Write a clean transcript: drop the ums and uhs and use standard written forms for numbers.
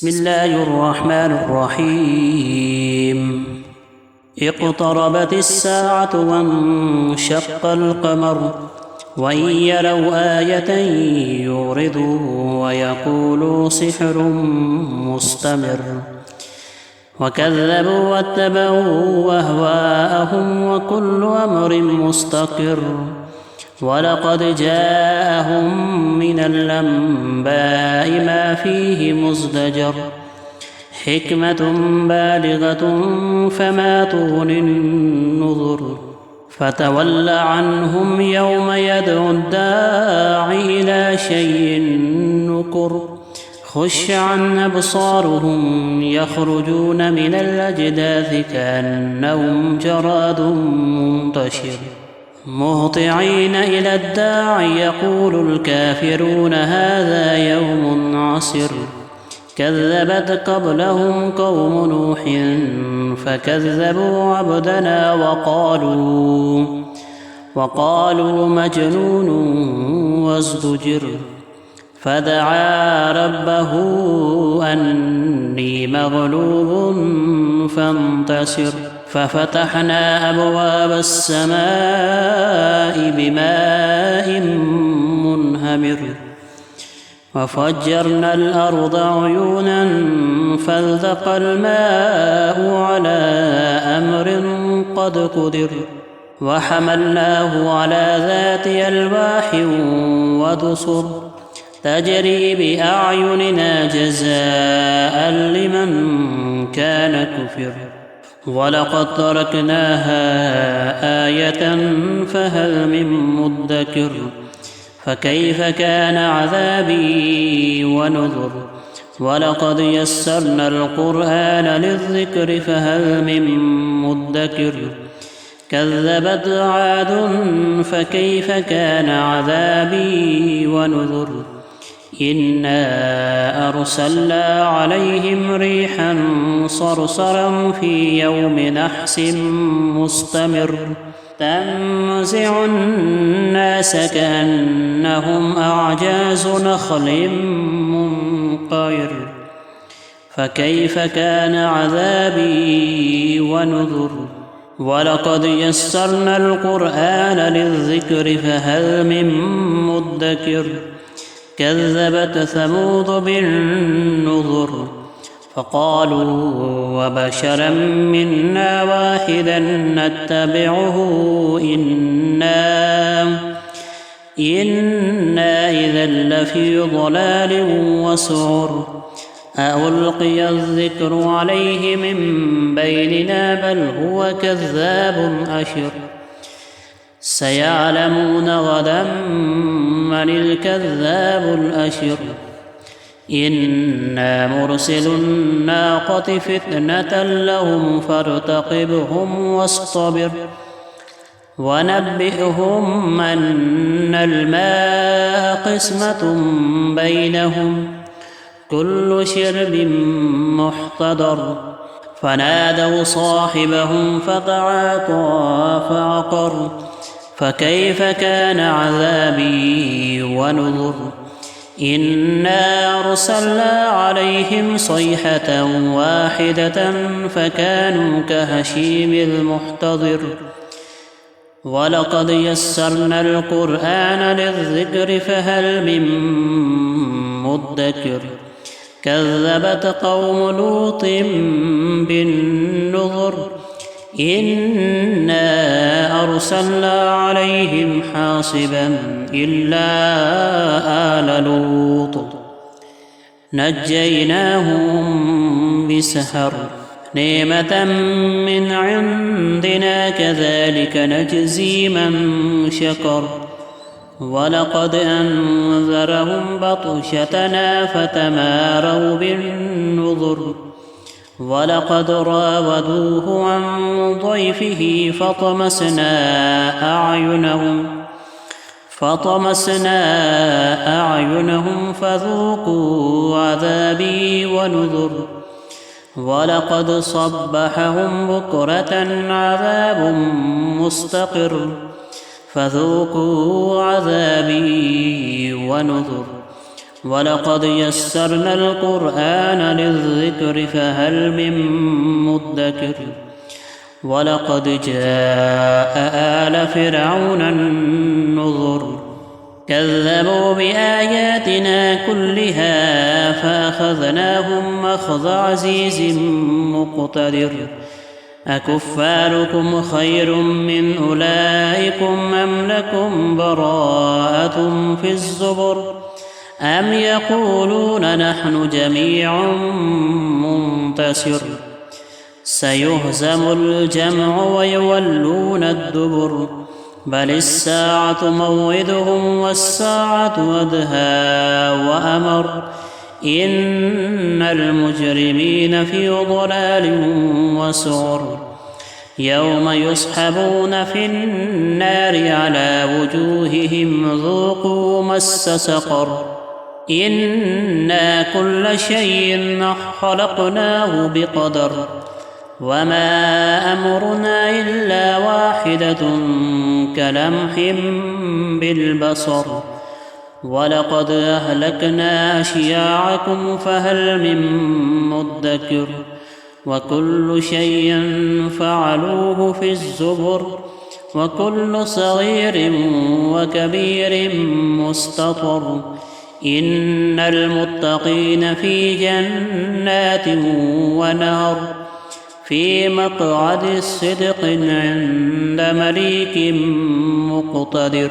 بسم الله الرحمن الرحيم اقتربت الساعة وانشق القمر وإن يروا آية يعرضوا ويقولوا سحر مستمر وكذبوا واتبعوا أهواءهم وكل أمر مستقر ولقد جاءهم من الأنباء ما فيه مزدجر حكمة بالغة فما تغني النذر فتول عنهم يوم يدعو الداعي إلى شيء نكر خش عن أبصارهم يخرجون من الأجداث كأنهم جراد منتشر مهطعين إلى الداعي يقول الكافرون هذا يوم عسر كذبت قبلهم قوم نوح فكذبوا عبدنا وقالوا مجنون وازدجر فدعا ربه أني مغلوب فانتصر ففتحنا أبواب السماء بماء منهمر وفجرنا الأرض عيونا فالتقى الماء على أمر قد قدر وحملناه على ذات ألواح ودسر تجري بأعيننا جزاء لمن كان كفر ولقد تركناها آية فهل من مدكر فكيف كان عذابي ونذر ولقد يسرنا القرآن للذكر فهل من مدكر كذبت عاد فكيف كان عذابي ونذر إنا أرسلنا عليهم ريحا صرصرا في يوم نحس مستمر تنزع الناس كأنهم أعجاز نخل منقعر فكيف كان عذابي ونذر ولقد يسرنا القرآن للذكر فهل من مدكر كذبت ثمود بالنذر فقالوا وبشرا منا واحدا نتبعه إنا إذا لفي ضلال وسعر ألقي الذكر عليه من بيننا بل هو كذاب أشر سيعلمون غدا من الكذاب الأشر إنا مرسل الناقة فتنة لهم فارتقبهم واصطبر ونبئهم أن الماء قسمة بينهم كل شرب محتضر فنادوا صاحبهم فتعاطى فعقر فكيف كان عذابي ونذر إنا أرسلنا عليهم صيحة واحدة فكانوا كهشيم المحتضر ولقد يسرنا القرآن للذكر فهل من مدكر كذبت قوم لوط بالنذر إنا أرسلنا عليهم حاصبا إلا آل لوط نجيناهم بسحر نعمة من عندنا كذلك نجزي من شكر ولقد أنذرهم بطشتنا فتماروا بالنذر ولقد راودوه عن ضيفه فطمسنا أعينهم فذوقوا عذابي ونذر ولقد صبحهم بكرة عذاب مستقر فذوقوا عذابي ونذر ولقد يسرنا القرآن للذكر فهل من مدكر ولقد جاء آل فرعون النذر كذبوا بآياتنا كلها فأخذناهم أخذ عزيز مقتدر أكفاركم خير من أولئكم أم لكم براءة في الزبر أم يقولون نحن جميع منتصر سيهزم الجمع ويولون الدبر بل الساعة موعدهم والساعة أدهى وأمر إن المجرمين في ضلال وسعر يوم يسحبون في النار على وجوههم ذوقوا مس سقر إنا كل شيء خلقناه بقدر وما أمرنا إلا واحدة كلمح بالبصر ولقد أهلكنا أشياعكم فهل من مدكر وكل شيء فعلوه في الزبر وكل صغير وكبير مستطر إن المتقين في جنات ونهر في مقعد صدق عند مليك مقتدر